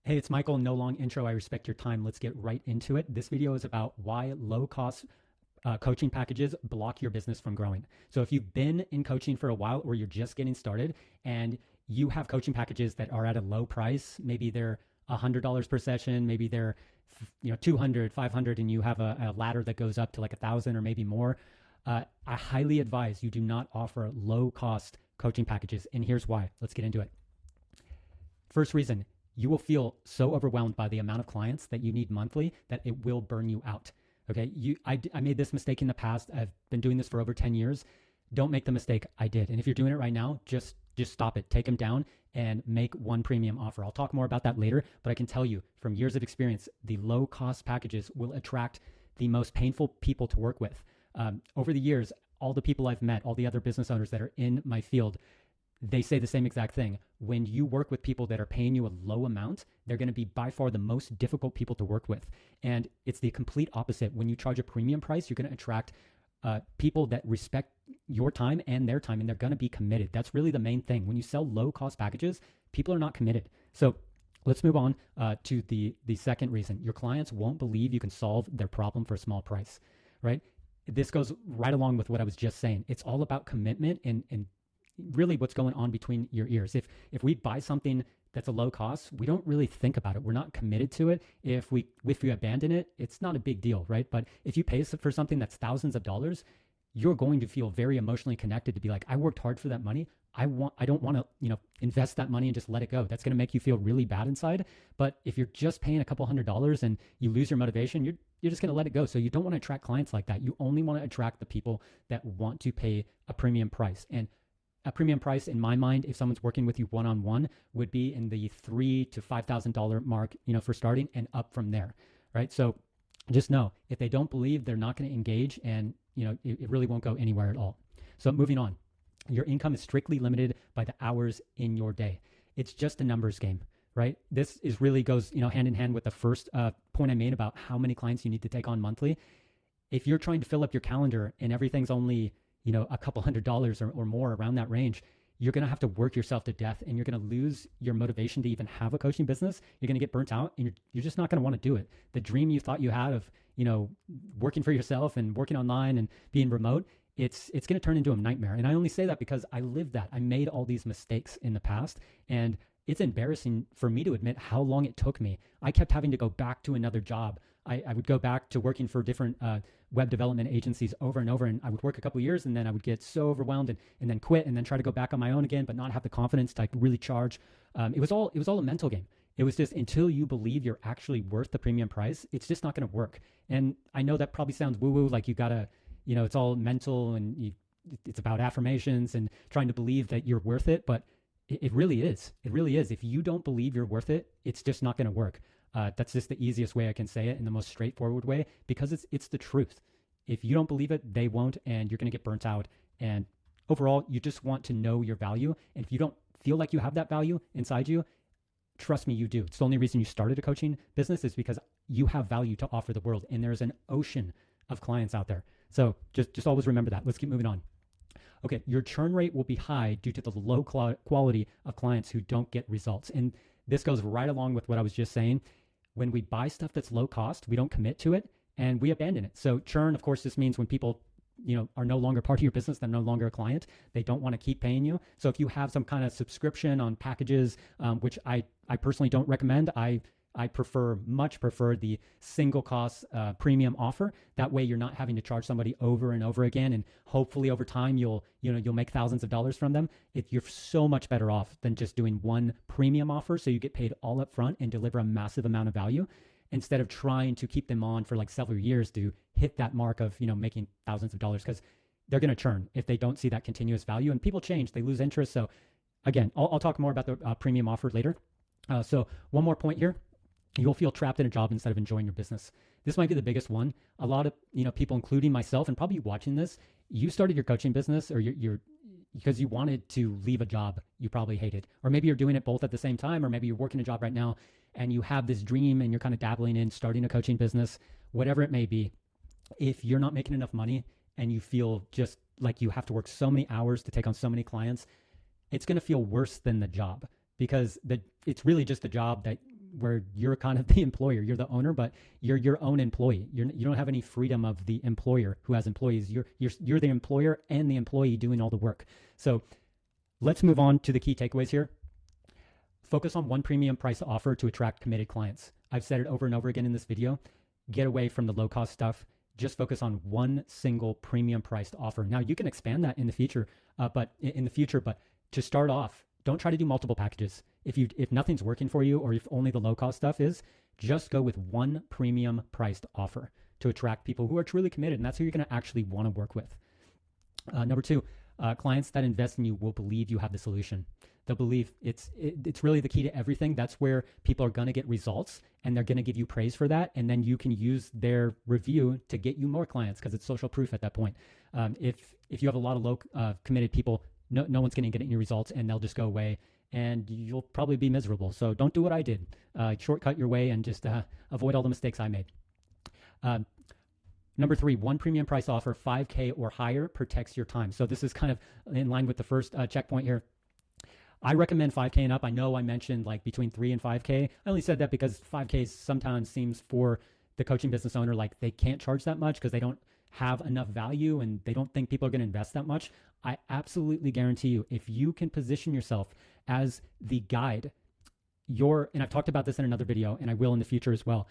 Hey, it's Michael. No long intro. I respect your time. Let's get right into it. This video is about why low cost coaching packages block your business from growing. So if you've been in coaching for a while or you're just getting started and you have coaching packages that are at a low price, maybe they're $100 per session, maybe they're 200, 500, and you have a ladder that goes up to like 1,000 or maybe more. I highly advise you do not offer low cost coaching packages. And here's why. Let's get into it. First reason, you will feel so overwhelmed by the amount of clients that you need monthly that it will burn you out. Okay. I made this mistake in the past. I've been doing this for over 10 years. Don't make the mistake I did. And if you're doing it right now, just stop it, take them down and make one premium offer. I'll talk more about that later, but I can tell you from years of experience, the low cost packages will attract the most painful people to work with. Over the years, all the people I've met, all the other business owners that are in my field, they say the same exact thing. When you work with people that are paying you a low amount, they're going to be by far the most difficult people to work with. And it's the complete opposite. When you charge a premium price, you're going to attract people that respect your time and their time, and they're going to be committed. That's really the main thing. When you sell low cost packages, people are not committed. So let's move on to the second reason. Your clients won't believe you can solve their problem for a small price, right? This goes right along with what I was just saying. It's all about commitment and really what's going on between your ears. If we buy something that's a low cost, we don't really think about it. We're not committed to it. If we abandon it, it's not a big deal, right? But if you pay for something that's thousands of dollars, you're going to feel very emotionally connected to be like, I worked hard for that money. I don't want to, invest that money and just let it go. That's going to make you feel really bad inside. But if you're just paying a couple $100s and you lose your motivation, you're just going to let it go. So you don't want to attract clients like that. You only want to attract the people that want to pay a premium price. And a premium price, in my mind, if someone's working with you one-on-one, would be in the $3,000 to $5,000 mark, for starting and up from there, right? So just know if they don't believe, they're not going to engage, and it really won't go anywhere at all. So moving on, your income is strictly limited by the hours in your day. It's just a numbers game, right? This really goes hand in hand with the first point I made about how many clients you need to take on monthly. If you're trying to fill up your calendar and everything's only a couple $100s or more around that range, you're going to have to work yourself to death, and you're going to lose your motivation to even have a coaching business. You're going to get burnt out, and you're just not going to want to do it. The dream you thought you had of, working for yourself and working online and being remote, it's going to turn into a nightmare. And I only say that because I lived that. I made all these mistakes in the past, and it's embarrassing for me to admit how long it took me. I kept having to go back to another job. I would go back to working for different web development agencies over and over, and I would work a couple of years, and then I would get so overwhelmed and then quit, and then try to go back on my own again, but not have the confidence to really charge. It was all a mental game. It was just until you believe you're actually worth the premium price, it's just not going to work. And I know that probably sounds woo-woo, like you gotta, it's all mental and it's about affirmations and trying to believe that you're worth it, but it really is. It really is. If you don't believe you're worth it, it's just not going to work. That's just the easiest way I can say it, in the most straightforward way, because it's the truth. If you don't believe it, they won't, and you're going to get burnt out. And overall, you just want to know your value. And if you don't feel like you have that value inside you, trust me, you do. It's the only reason you started a coaching business is because you have value to offer the world, and there's an ocean of clients out there. So just always remember that. Let's keep moving on. Okay, your churn rate will be high due to the low quality of clients who don't get results. And this goes right along with what I was just saying. When we buy stuff that's low cost, we don't commit to it and we abandon it. So churn, of course, just means when people, are no longer part of your business, they're no longer a client, they don't want to keep paying you. So if you have some kind of subscription on packages, which I personally don't recommend, I much prefer the single cost premium offer. That way you're not having to charge somebody over and over again, and hopefully over time you'll make thousands of dollars from them. You're so much better off than just doing one premium offer, so you get paid all up front and deliver a massive amount of value, instead of trying to keep them on for like several years to hit that mark of making thousands of dollars, because they're going to churn if they don't see that continuous value. And people change, they lose interest. So again, I'll talk more about the premium offer later. So one more point here. You'll feel trapped in a job instead of enjoying your business. This might be the biggest one. A lot of people, including myself, and probably watching this, you started your coaching business, or you're because you wanted to leave a job you probably hated, or maybe you're doing it both at the same time, or maybe you're working a job right now and you have this dream and you're kind of dabbling in starting a coaching business, whatever it may be. If you're not making enough money and you feel just like you have to work so many hours to take on so many clients, it's going to feel worse than the job, because it's really just a job that where you're kind of the employer. You're the owner, but you're your own employee. You don't have any freedom of the employer who has employees. You're the employer and the employee doing all the work. So let's move on to the key takeaways here. Focus on one premium price offer to attract committed clients. I've said it over and over again in this video. Get away from the low cost stuff. Just focus on one single premium priced offer. Now you can expand that in the future, but to start off, don't try to do multiple packages. If nothing's working for you, or if only the low cost stuff is, just go with one premium priced offer to attract people who are truly committed, and that's who you're going to actually want to work with. Number two, clients that invest in you will believe you have the solution. They'll believe it's really the key to everything. That's where people are going to get results, and they're going to give you praise for that. And then you can use their review to get you more clients, because it's social proof at that point. If you have a lot of low committed people, no one's going to get any results, and they'll just go away, and you'll probably be miserable. So don't do what I did. Shortcut your way and just avoid all the mistakes I made. Number three, one premium price offer, 5K or higher, protects your time. So this is kind of in line with the first checkpoint here. I recommend 5K and up. I know I mentioned like between 3 and 5K. I only said that because 5K sometimes seems for the coaching business owner like they can't charge that much because they don't have enough value and they don't think people are going to invest that much. I absolutely guarantee you, if you can position yourself as the guide, and I've talked about this in another video, and I will in the future as well,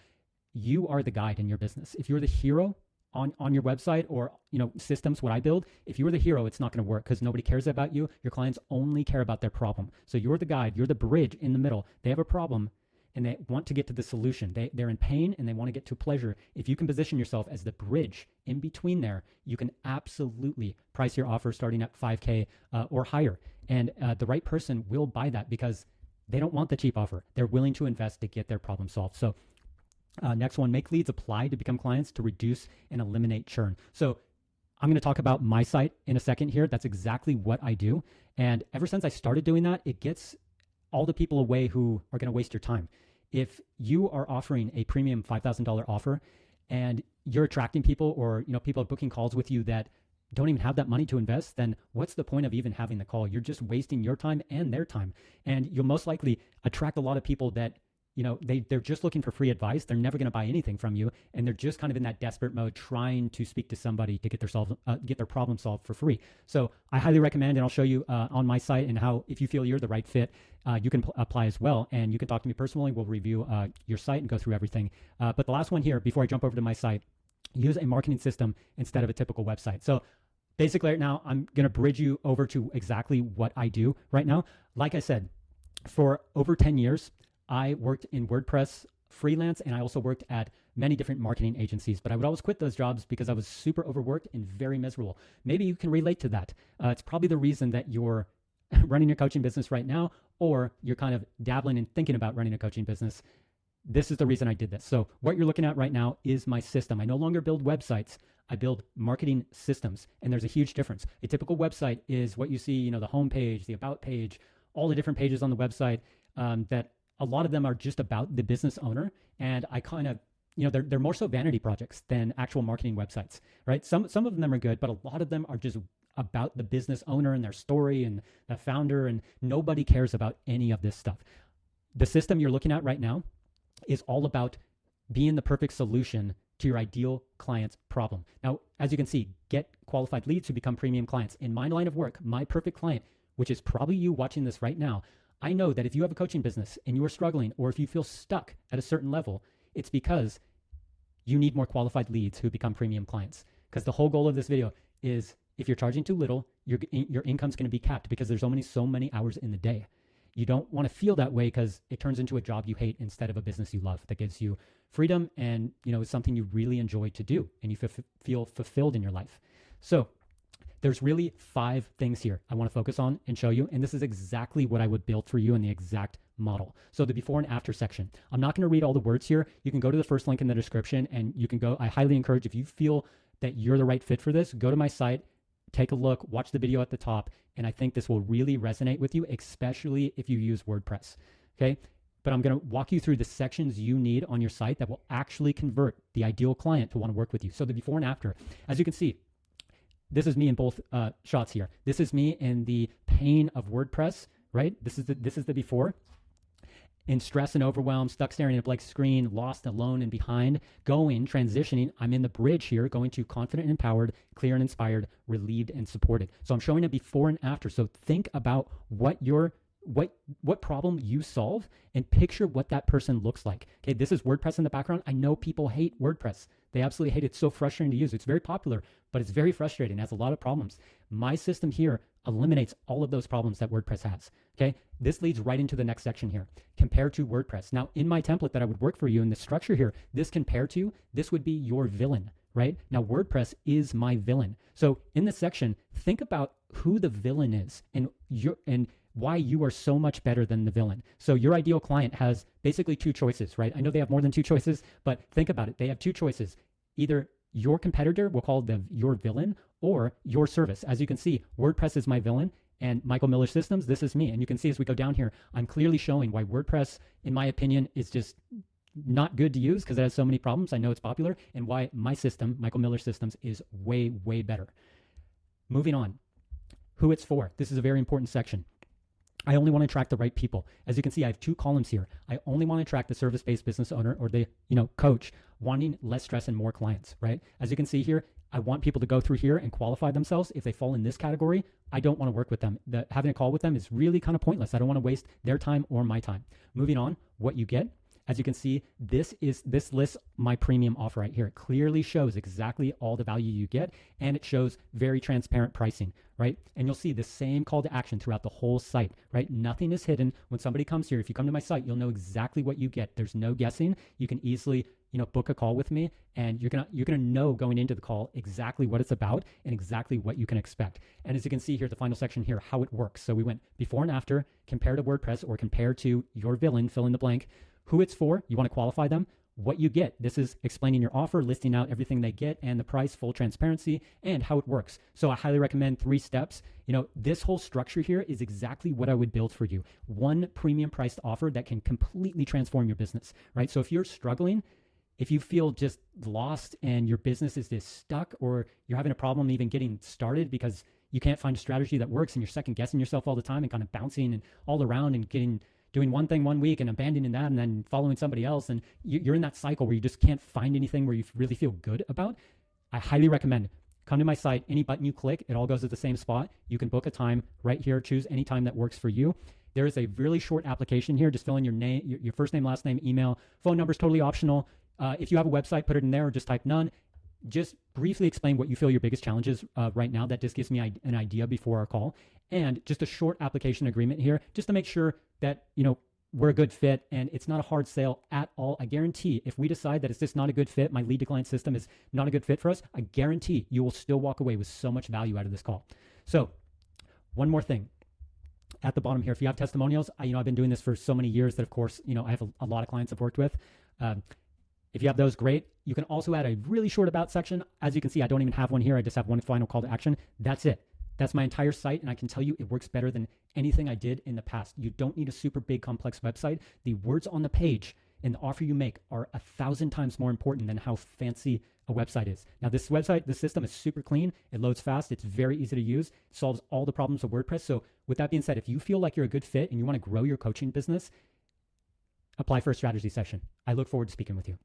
you are the guide in your business. If you're the hero on your website or systems, what I build, if you're the hero, it's not going to work because nobody cares about you. Your clients only care about their problem. So you're the guide, you're the bridge in the middle. They have a problem and they want to get to the solution. They're in pain and they want to get to pleasure. If you can position yourself as the bridge in between there, you can absolutely price your offer starting at 5K or higher. And the right person will buy that because they don't want the cheap offer. They're willing to invest to get their problem solved. So next one, make leads apply to become clients to reduce and eliminate churn. So I'm going to talk about my site in a second here. That's exactly what I do. And ever since I started doing that, it gets all the people away who are going to waste your time. If you are offering a premium $5,000 offer and you're attracting people, or people are booking calls with you that don't even have that money to invest, then what's the point of even having the call? You're just wasting your time and their time. And you'll most likely attract a lot of people that they're just looking for free advice. They're never going to buy anything from you. And they're just kind of in that desperate mode trying to speak to somebody to get their problem solved for free. So I highly recommend, and I'll show you on my site and how, if you feel you're the right fit, you can apply as well. And you can talk to me personally. We'll review your site and go through everything. But the last one here, before I jump over to my site, use a marketing system instead of a typical website. So basically right now, I'm going to bridge you over to exactly what I do right now. Like I said, for over 10 years, I worked in WordPress freelance, and I also worked at many different marketing agencies, but I would always quit those jobs because I was super overworked and very miserable. Maybe you can relate to that. It's probably the reason that you're running your coaching business right now, or you're kind of dabbling and thinking about running a coaching business. This is the reason I did this. So what you're looking at right now is my system. I no longer build websites. I build marketing systems, and there's a huge difference. A typical website is what you see, the home page, the about page, all the different pages on the website that a lot of them are just about the business owner. And I kind of, they're more so vanity projects than actual marketing websites, right? Some of them are good, but a lot of them are just about the business owner and their story and the founder, and nobody cares about any of this stuff. The system you're looking at right now is all about being the perfect solution to your ideal client's problem. Now, as you can see, get qualified leads to become premium clients. In my line of work, my perfect client, which is probably you watching this right now, I know that if you have a coaching business and you are struggling, or if you feel stuck at a certain level, it's because you need more qualified leads who become premium clients. Because the whole goal of this video is, if you're charging too little, your income's going to be capped because there's so many hours in the day. You don't want to feel that way because it turns into a job you hate instead of a business you love that gives you freedom and is something you really enjoy to do and you feel fulfilled in your life. So there's really 5 things here I want to focus on and show you. And this is exactly what I would build for you in the exact model. So the before and after section. I'm not going to read all the words here. You can go to the first link in the description and you can go. I highly encourage, if you feel that you're the right fit for this, go to my site, take a look, watch the video at the top. And I think this will really resonate with you, especially if you use WordPress. Okay. But I'm going to walk you through the sections you need on your site that will actually convert the ideal client to want to work with you. So the before and after, as you can see, this is me in both shots here. This is me in the pain of WordPress, right? This is the before. in stress and overwhelm, stuck staring at a blank screen, lost, alone, and behind, transitioning. I'm in the bridge here, going to confident and empowered, clear and inspired, relieved and supported. So I'm showing a before and after. So think about what problem you solve and picture what that person looks like. Okay, this is WordPress in the background. I know people hate WordPress. They absolutely hate it. It's so frustrating to use. It's very popular, but it's very frustrating. It has a lot of problems. My system here eliminates all of those problems that WordPress has. Okay, this leads right into the next section here. Compare to WordPress. Now, in my template that I would work for you in the structure here, this compare to, this would be your villain, right? Now, WordPress is my villain. So in this section, think about who the villain is and why you are so much better than the villain. So your ideal client has basically two choices, right? I know they have more than two choices, but think about it. They have two choices. Either your competitor, we'll call your villain, or your service. As you can see, WordPress is my villain, and Michael Miller Systems, this is me. And you can see as we go down here, I'm clearly showing why WordPress, in my opinion, is just not good to use because it has so many problems. I know it's popular, and why my system, Michael Miller Systems, is way, way better. Moving on, who it's for. This is a very important section. I only want to attract the right people. As you can see, I have two columns here. I only want to attract the service-based business owner or the coach wanting less stress and more clients, right? As you can see here, I want people to go through here and qualify themselves. If they fall in this category, I don't want to work with them. Having a call with them is really kind of pointless. I don't want to waste their time or my time. Moving on, what you get. As you can see, this lists my premium offer right here. It clearly shows exactly all the value you get, and it shows very transparent pricing, right? And you'll see the same call to action throughout the whole site, right? Nothing is hidden. When somebody comes here, if you come to my site, you'll know exactly what you get. There's no guessing. You can easily, book a call with me, and you're gonna know going into the call exactly what it's about and exactly what you can expect. And as you can see here, the final section here, how it works. So we went before and after, compare to WordPress or compare to your villain, fill in the blank. Who it's for, you want to qualify them, what you get. This is explaining your offer, listing out everything they get and the price, full transparency, and how it works. So I highly recommend 3 steps. This whole structure here is exactly what I would build for you. One premium priced offer that can completely transform your business, right? So if you're struggling, if you feel just lost and your business is just stuck, or you're having a problem even getting started because you can't find a strategy that works and you're second guessing yourself all the time and kind of bouncing and all around and doing one thing one week and abandoning that and then following somebody else, and you're in that cycle where you just can't find anything where you really feel good about, I highly recommend come to my site. Any button you click, it all goes to the same spot. You can book a time right here, choose any time that works for you. There is a really short application here. Just fill in your name, your first name, last name, email, phone number is totally optional. If you have a website, put it in there or just type none. Just briefly explain what you feel your biggest challenges right now. That just gives me an idea before our call. And just a short application agreement here, just to make sure that, we're a good fit and it's not a hard sale at all. I guarantee if we decide that it's just not a good fit, my lead decline system is not a good fit for us, I guarantee you will still walk away with so much value out of this call. So one more thing at the bottom here, if you have testimonials, I've been doing this for so many years that of course, I have a lot of clients I've worked with. If you have those, great. You can also add a really short about section. As you can see, I don't even have one here. I just have one final call to action. That's it. That's my entire site, and I can tell you it works better than anything I did in the past. You don't need a super big, complex website. The words on the page and the offer you make are 1,000 times more important than how fancy a website is. Now, this system is super clean. It loads fast. It's very easy to use. It solves all the problems of WordPress. So with that being said, if you feel like you're a good fit and you want to grow your coaching business, apply for a strategy session. I look forward to speaking with you.